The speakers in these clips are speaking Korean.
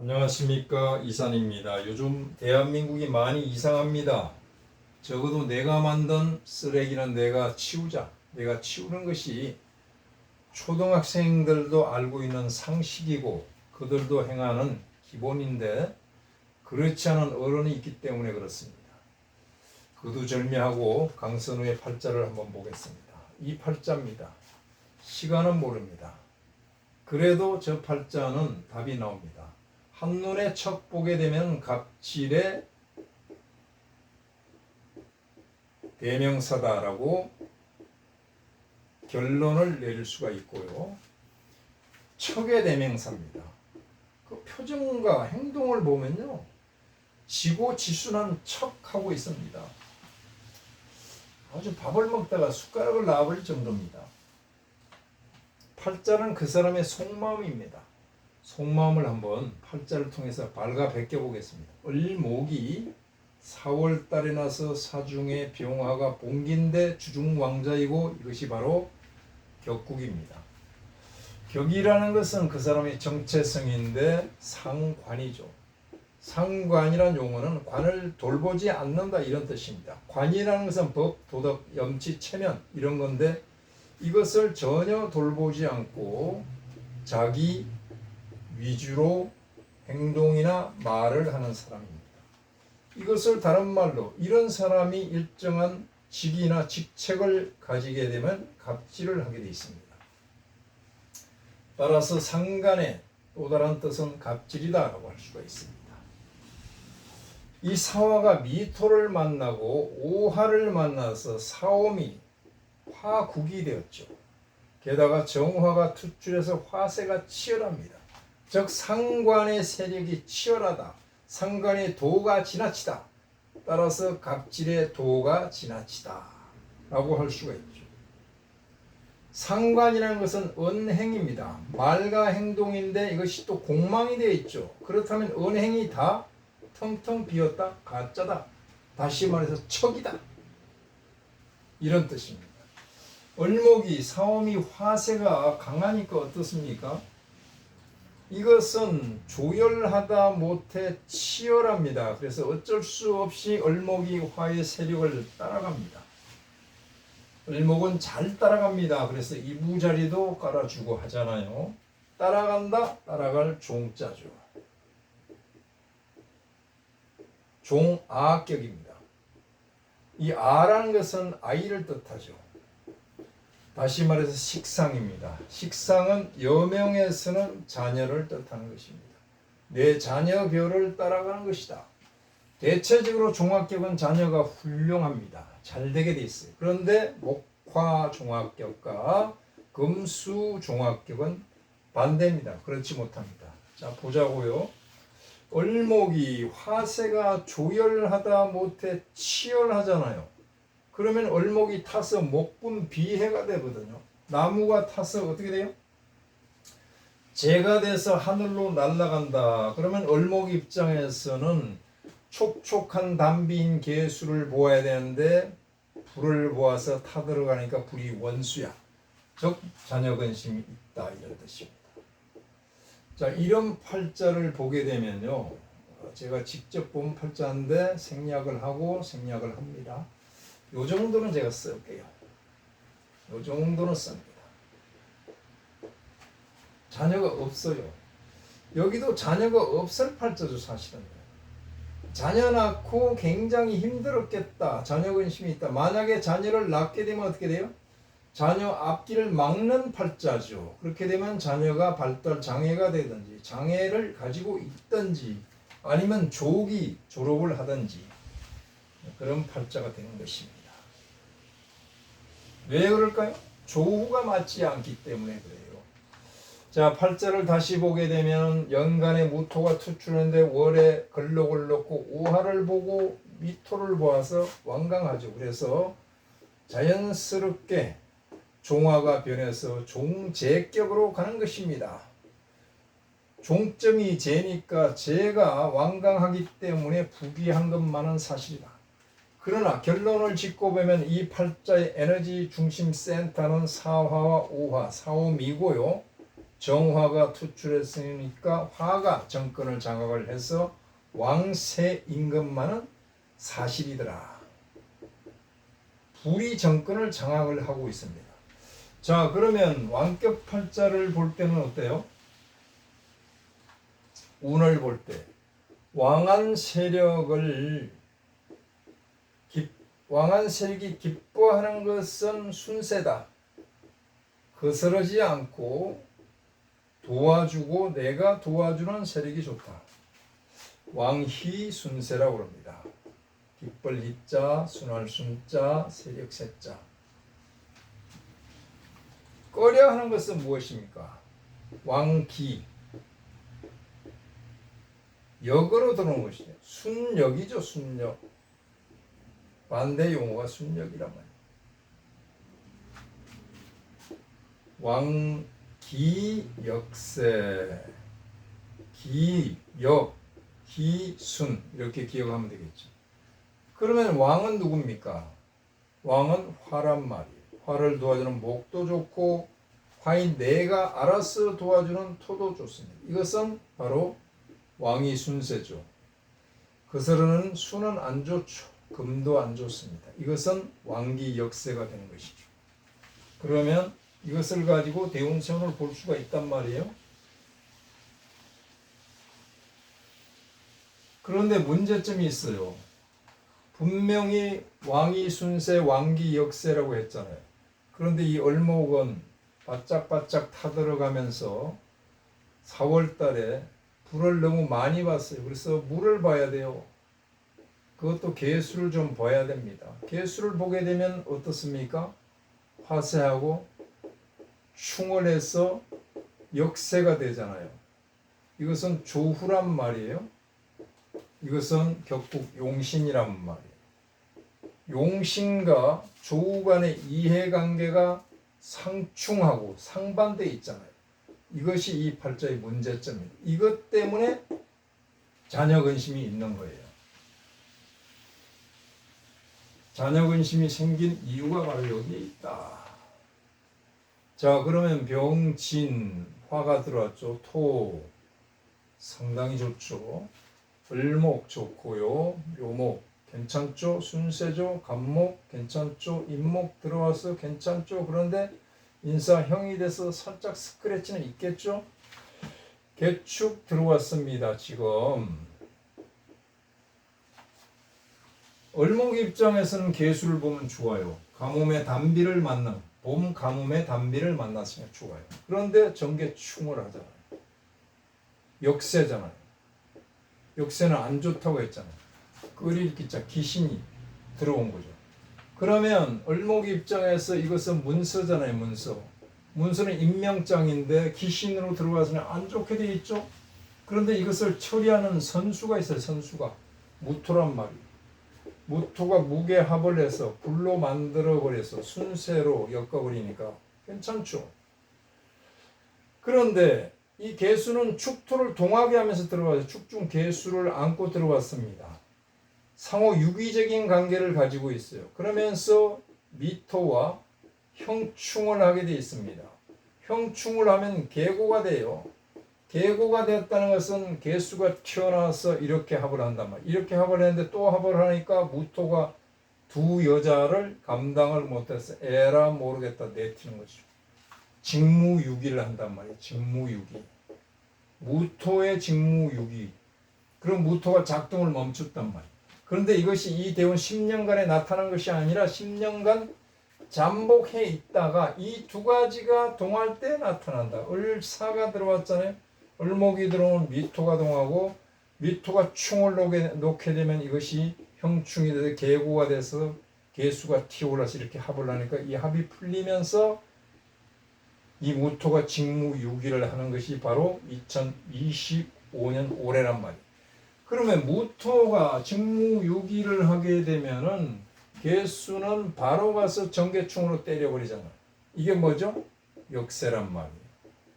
안녕하십니까, 이산입니다. 요즘 대한민국이 많이 이상합니다. 적어도 내가 만든 쓰레기는 내가 치우자. 내가 치우는 것이 초등학생들도 알고 있는 상식이고 그들도 행하는 기본인데 그렇지 않은 어른이 있기 때문에 그렇습니다. 그두절미하고 강선우의 팔자를 한번 보겠습니다. 이 팔자입니다. 시간은 모릅니다. 그래도 저 팔자는 답이 나옵니다. 한눈에 척 보게 되면 갑질의 대명사다라고 결론을 내릴 수가 있고요. 척의 대명사입니다. 그 표정과 행동을 보면요, 지고지순한 척하고 있습니다. 아주 밥을 먹다가 숟가락을 놔버릴 정도입니다. 팔자는 그 사람의 속마음입니다. 속마음을 한번 팔자를 통해서 발가 베껴 보겠습니다. 을목이 4월 달에 나서 사중에 병화가 봉기인데 주중왕자이고 이것이 바로 격국입니다. 격이라는 것은 그 사람의 정체성인데 상관이죠. 상관이란 용어는 관을 돌보지 않는다 이런 뜻입니다. 관이라는 것은 법, 도덕, 염치, 체면 이런 건데 이것을 전혀 돌보지 않고 자기 위주로 행동이나 말을 하는 사람입니다. 이것을 다른 말로 이런 사람이 일정한 직위나 직책을 가지게 되면 갑질을 하게 되어 있습니다. 따라서 상간의 또 다른 뜻은 갑질이다라고 할 수가 있습니다. 이 사화가 미토를 만나고 오화를 만나서 사오미 화국이 되었죠. 게다가 정화가 투출해서 화세가 치열합니다. 즉 상관의 세력이 치열하다. 상관의 도가 지나치다. 따라서 갑질의 도가 지나치다 라고 할 수가 있죠. 상관이라는 것은 언행입니다. 말과 행동인데 이것이 또 공망이 되어 있죠. 그렇다면 언행이 다 텅텅 비었다. 가짜다. 다시 말해서 척이다. 이런 뜻입니다. 을목이 사오미 화세가 강하니까 어떻습니까? 이것은 조열하다 못해 치열합니다. 그래서 어쩔 수 없이 을목이 화의 세력을 따라갑니다. 을목은 잘 따라갑니다. 그래서 이부자리도 깔아주고 하잖아요. 따라간다, 따라갈 종자죠. 종아격입니다. 이 아라는 것은 아이를 뜻하죠. 다시 말해서 식상입니다. 식상은 여명에서는 자녀를 뜻하는 것입니다. 내 자녀별을 따라가는 것이다. 대체적으로 종합격은 자녀가 훌륭합니다. 잘 되게 돼 있어요. 그런데 목화 종합격과 금수 종합격은 반대입니다. 그렇지 못합니다. 자, 보자고요. 을목이 화세가 조열하다 못해 치열하잖아요. 그러면 을목이 타서 목분 비해가 되거든요. 나무가 타서 어떻게 돼요? 재가 돼서 하늘로 날아간다. 그러면 을목 입장에서는 촉촉한 담비인 개수를 보아야 되는데 불을 보아서 타들어가니까 불이 원수야. 즉 자녀 근심이 있다 이런 뜻입니다. 자, 이런 팔자를 보게 되면요, 제가 직접 본 팔자인데 생략을 하고 생략을 합니다. 요 정도는 제가 쓸게요. 요 정도는 씁니다. 자녀가 없어요. 여기도 자녀가 없을 팔자죠, 사실은. 자녀 낳고 굉장히 힘들었겠다. 자녀 근심이 있다. 만약에 자녀를 낳게 되면 어떻게 돼요? 자녀 앞길을 막는 팔자죠. 그렇게 되면 자녀가 발달 장애가 되든지 장애를 가지고 있든지 아니면 조기 졸업을 하든지 그런 팔자가 되는 것입니다. 왜 그럴까요? 조후가 맞지 않기 때문에 그래요. 자, 팔자를 다시 보게 되면 연간에 무토가 투출했는데 월에 걸록을 넣고 오화를 보고 미토를 보아서 완강하죠. 그래서 자연스럽게 종화가 변해서 종재격으로 가는 것입니다. 종점이 재니까 재가 완강하기 때문에 부귀한 것만은 사실이다. 그러나 결론을 짓고 보면 이 팔자의 에너지 중심 센터는 사화와 오화, 사오미고요. 정화가 투출했으니까 화가 정권을 장악을 해서 왕세 임금만은 사실이더라. 불이 정권을 장악을 하고 있습니다. 자, 그러면 왕격 팔자를 볼 때는 어때요? 운을 볼 때 왕한 세력이 기뻐하는 것은 순세다. 거스르지 않고 도와주고 내가 도와주는 세력이 좋다. 왕희 순세라고 합니다. 기쁠 희자, 순할 순자, 세력 세자. 꺼려 하는 것은 무엇입니까? 왕기. 역으로 들어온 것이죠. 순역이죠, 순역. 반대 용어가 순역이란 말이에요. 왕기역세. 기역, 기순 이렇게 기억하면 되겠죠. 그러면 왕은 누굽니까? 왕은 화란 말이에요. 화를 도와주는 목도 좋고 화인 내가 알아서 도와주는 토도 좋습니다. 이것은 바로 왕이 순세죠. 거스르는 수는 안 좋죠. 금도 안 좋습니다. 이것은 왕기 역세가 되는 것이죠. 그러면 이것을 가지고 대운세운을 볼 수가 있단 말이에요. 그런데 문제점이 있어요. 분명히 왕이 순세, 왕기 역세라고 했잖아요. 그런데 이 을목은 바짝바짝 타들어가면서 4월 달에 불을 너무 많이 봤어요. 그래서 물을 봐야 돼요. 그것도 개수를 좀 봐야 됩니다. 개수를 보게 되면 어떻습니까? 화세하고 충을 해서 역세가 되잖아요. 이것은 조후란 말이에요. 이것은 격국 용신이란 말이에요. 용신과 조후 간의 이해관계가 상충하고 상반되어 있잖아요. 이것이 이 팔자의 문제점입니다. 이것 때문에 자녀 근심이 있는 거예요. 자녀 근심이 생긴 이유가 바로 여기에 있다. 자, 그러면 병진, 화가 들어왔죠. 토, 상당히 좋죠. 을목 좋고요. 묘목 괜찮죠. 순세죠. 간목 괜찮죠. 임목 들어와서 괜찮죠. 그런데 인사형이 돼서 살짝 스크래치는 있겠죠. 개축 들어왔습니다. 지금 을목 입장에서는 개수를 보면 좋아요. 가뭄의 단비를 만나, 봄 가뭄의 단비를 만났으면 좋아요. 그런데 정계충을 하잖아요. 역세잖아요. 역세는 안 좋다고 했잖아요. 끓일 기자 기신이 들어온 거죠. 그러면 을목 입장에서 이것은 문서잖아요. 문서는 임명장인데 기신으로 들어가서는 안 좋게 돼 있죠. 그런데 이것을 처리하는 선수가 있어요. 선수가 무토란 말이에요. 무토가 무게합을 해서 불로 만들어 버려서 순세로 엮어버리니까 괜찮죠. 그런데 이 개수는 축토를 동하게 하면서 들어가서 축중 개수를 안고 들어왔습니다. 상호 유기적인 관계를 가지고 있어요. 그러면서 미토와 형충을 하게 되어 있습니다. 형충을 하면 계고가 돼요. 계고가 됐다는 것은 개수가 튀어나와서 이렇게 합을 한단 말이에요. 이렇게 합을 했는데 또 합을 하니까 무토가 두 여자를 감당을 못해서 에라 모르겠다 내튀는 거죠. 직무유기를 한단 말이에요. 직무유기. 무토의 직무유기. 그럼 무토가 작동을 멈췄단 말이에요. 그런데 이것이 이 대운 10년간에 나타난 것이 아니라 10년간 잠복해 있다가 이 두 가지가 동할 때 나타난다. 을사가 들어왔잖아요. 을목이 들어오면 미토가 동하고 미토가 충을 놓게 되면 이것이 형충이 돼서 계고가 돼서 개수가 튀어올라서 이렇게 합을 하니까 이 합이 풀리면서 이 무토가 직무유기를 하는 것이 바로 2025년 올해란 말이에요. 그러면 무토가 직무유기를 하게 되면은 개수는 바로 가서 정계충으로 때려버리잖아요. 이게 뭐죠? 역세란 말이에요.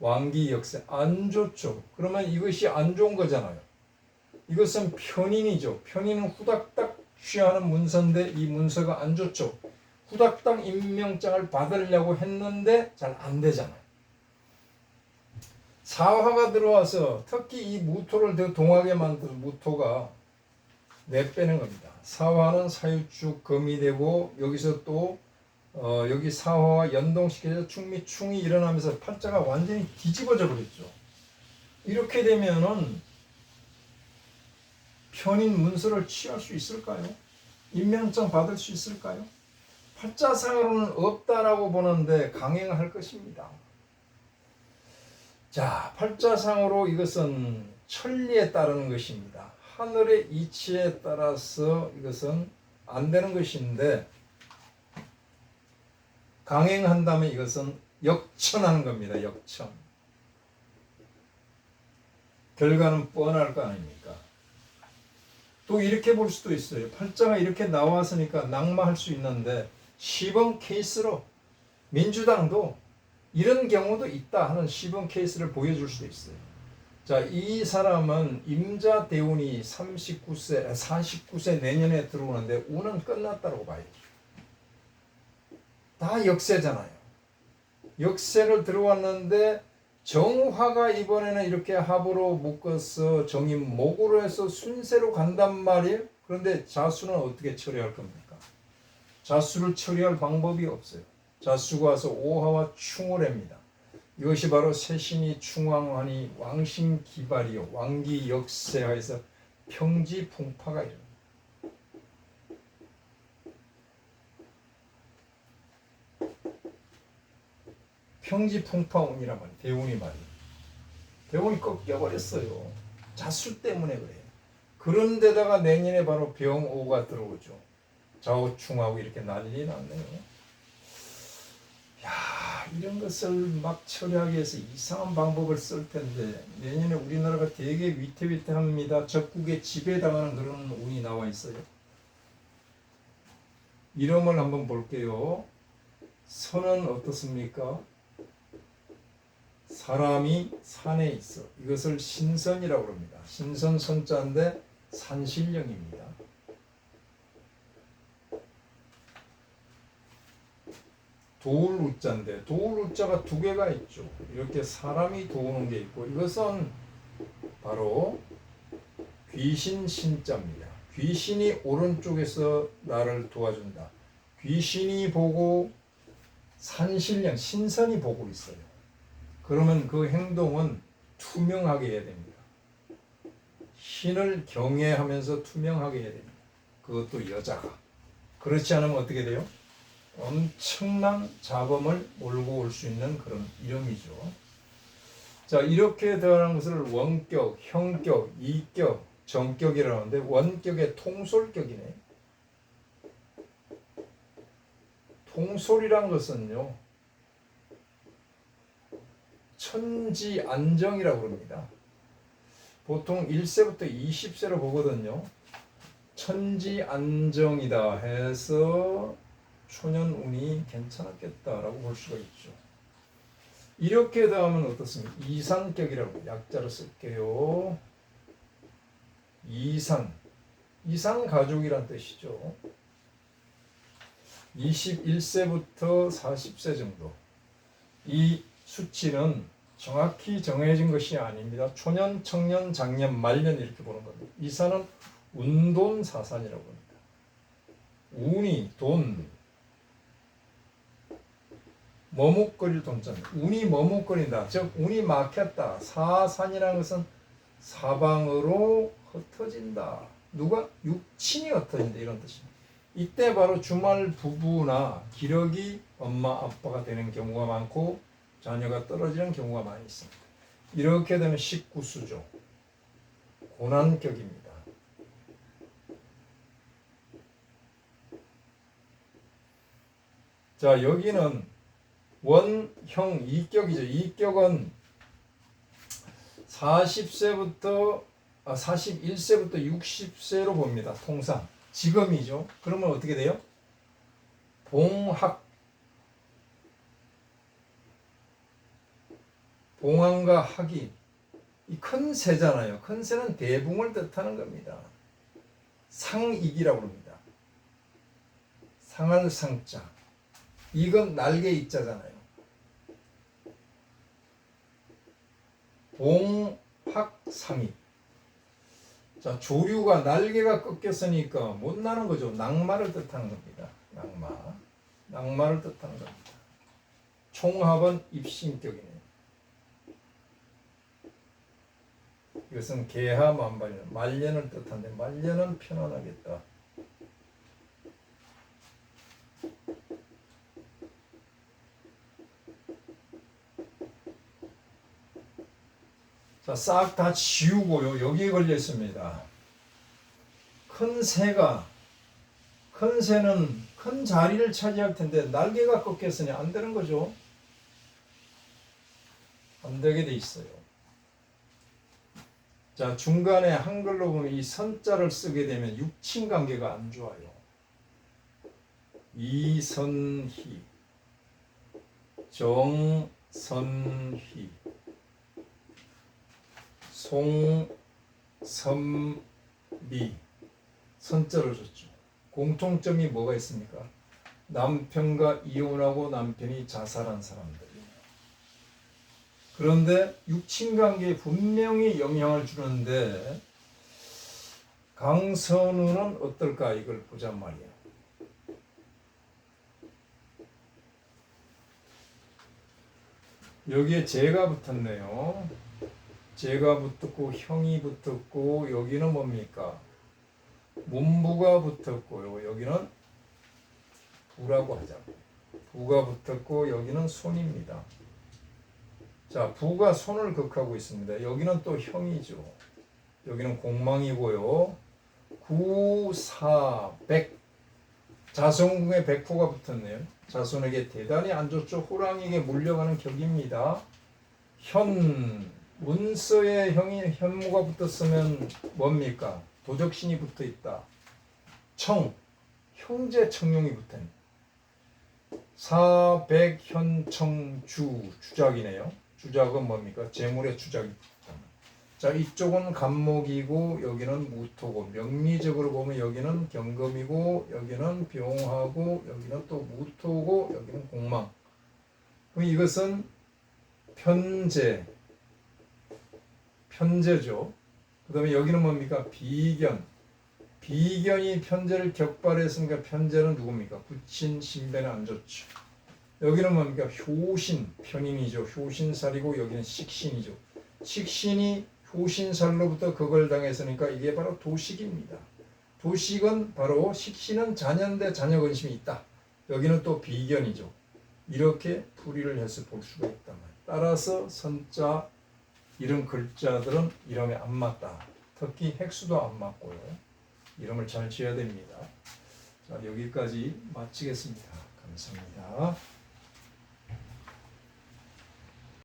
왕기 역세. 안 좋죠. 그러면 이것이 안 좋은 거잖아요. 이것은 편인이죠. 편인은 후닥닥 취하는 문서인데 이 문서가 안 좋죠. 후닥닥 임명장을 받으려고 했는데 잘 안 되잖아요. 사화가 들어와서 특히 이 무토를 더 동하게 만든 무토가 내빼는 겁니다. 사화는 사유축 금이 되고 여기서 또 여기 사화와 연동시켜서 충이 일어나면서 팔자가 완전히 뒤집어져 버렸죠. 이렇게 되면은 편인 문서를 취할 수 있을까요? 임명장 받을 수 있을까요? 팔자상으로는 없다라고 보는데 강행할 것입니다. 자, 팔자상으로 이것은 천리에 따르는 것입니다. 하늘의 이치에 따라서 이것은 안 되는 것인데 강행한다면 이것은 역천하는 겁니다. 역천. 결과는 뻔할 거 아닙니까? 또 이렇게 볼 수도 있어요. 팔자가 이렇게 나왔으니까 낙마할 수 있는데 시범 케이스로 민주당도 이런 경우도 있다 하는 시범 케이스를 보여줄 수도 있어요. 자, 이 사람은 임자 대운이 49세 내년에 들어오는데 운은 끝났다고 봐야죠. 다 역세잖아요. 역세를 들어왔는데 정화가 이번에는 이렇게 합으로 묶어서 정이 목으로 해서 순세로 간단 말이에요. 그런데 자수는 어떻게 처리할 겁니까? 자수를 처리할 방법이 없어요. 자수가 와서 오화와 충을 합니다. 이것이 바로 세신이 충왕하니 왕신기발이요 왕기 역세하에서 평지풍파가 일어납니다. 평지풍파운이란 말이에요. 대운이 말이에요. 대운이 꺾여버렸어요. 자수 때문에 그래요. 그런데다가 내년에 바로 병오가 들어오죠. 좌우충하고 이렇게 난리 났네요. 야, 이런 것을 막 처리하기 위해서 이상한 방법을 쓸 텐데 내년에 우리나라가 되게 위태위태합니다. 적국에 지배당하는 그런 운이 나와 있어요. 이름을 한번 볼게요. 선은 어떻습니까? 사람이 산에 있어. 이것을 신선이라고 합니다. 신선 선자인데 산신령입니다. 도울 우자인데 도울 우자가 두 개가 있죠. 이렇게 사람이 도우는 게 있고 이것은 바로 귀신 신자입니다. 귀신이 오른쪽에서 나를 도와준다. 귀신이 보고 산신령 신선이 보고 있어요. 그러면 그 행동은 투명하게 해야 됩니다. 신을 경외하면서 투명하게 해야 됩니다. 그것도 여자가. 그렇지 않으면 어떻게 돼요? 엄청난 자범을 몰고 올 수 있는 그런 이름이죠. 자, 이렇게 대하는 것을 원격, 형격, 이격, 정격이라고 하는데 원격의 통솔격이네. 통솔이란 것은요, 천지안정이라고 합니다. 보통 1세부터 20세로 보거든요. 천지안정이다 해서 초년운이 괜찮았겠다라고 볼 수가 있죠. 이렇게 더하면 어떻습니까? 이산격이라고 약자로 쓸게요. 이산가족이란 뜻이죠. 21세부터 40세 정도. 이 수치는 정확히 정해진 것이 아닙니다. 초년, 청년, 장년, 말년 이렇게 보는 겁니다. 이산은 운돈사산이라고 합니다. 운이 돈, 머뭇거릴 돈자입니다. 운이 머뭇거린다. 즉 운이 막혔다. 사산이라는 것은 사방으로 흩어진다. 누가? 육친이 흩어진다. 이런 뜻입니다. 이때 바로 주말 부부나 기러기 엄마 아빠가 되는 경우가 많고 자녀가 떨어지는 경우가 많이 있습니다. 이렇게 되면 19수죠. 고난격입니다. 자, 여기는 원형 이격이죠. 이격은 41세부터 60세로 봅니다. 통상. 지금이죠. 그러면 어떻게 돼요? 봉황과 학이 이 큰 새잖아요. 큰 새는 대붕을 뜻하는 겁니다. 상익이라고 합니다. 상할 상자. 이건 날개 이자잖아요. 봉팍상이. 자, 조류가 날개가 꺾였으니까 못 나는 거죠. 낙마를 뜻하는 겁니다. 낙마를 뜻하는 겁니다. 총합은 입신격이네요. 이것은 개하만발이는 말년을 뜻하는데 말년은 편안하겠다. 자, 싹 다 지우고요. 여기에 걸려 있습니다. 큰 새는 큰 자리를 차지할 텐데 날개가 꺾였으니 안 되는 거죠. 안 되게 돼 있어요. 자, 중간에 한글로 보면 이 선자를 쓰게 되면 육친 관계가 안 좋아요. 이선희, 정선희, 송선미, 선자를 줬죠. 공통점이 뭐가 있습니까? 남편과 이혼하고 남편이 자살한 사람들이에요. 그런데 육친관계에 분명히 영향을 주는데 강선우는 어떨까? 이걸 보자 말이야. 여기에 제가 붙었네요. 제가 붙었고 형이 붙었고 여기는 뭡니까? 문부가 붙었고요. 여기는 부라고 하자고. 부가 붙었고 여기는 손입니다. 자, 부가 손을 극하고 있습니다. 여기는 또 형이죠. 여기는 공망이고요. 구사백. 자손궁에 백호가 붙었네요. 자손에게 대단히 안 좋죠. 호랑이에게 물려가는 격입니다. 현, 문서에 현무가 붙었으면 뭡니까? 도적신이 붙어 있다. 청, 형제 청룡이 붙은. 사백현청주, 주작이네요. 주작은 뭡니까? 재물의 주작이 붙다. 자, 이쪽은 간목이고 여기는 무토고, 명리적으로 보면 여기는 경금이고 여기는 병하고 여기는 또 무토고 여기는 공망. 그럼 이것은 편제죠. 그 다음에 여기는 뭡니까? 비견. 비견이 편제를 격발했으니까 편제는 누굽니까? 부친, 신배는 안 좋죠. 여기는 뭡니까? 효신, 편인이죠. 효신살이고 여기는 식신이죠. 식신이 효신살로부터 그걸 당했으니까 이게 바로 도식입니다. 도식은 바로 식신은 자녀인데 자녀 근심이 있다. 여기는 또 비견이죠. 이렇게 풀이를 해서 볼 수가 있단 말이에요. 따라서 선자 이런 글자들은 이름에 안 맞다. 특히 핵수도 안 맞고요. 이름을 잘 지어야 됩니다. 자, 여기까지 마치겠습니다. 감사합니다.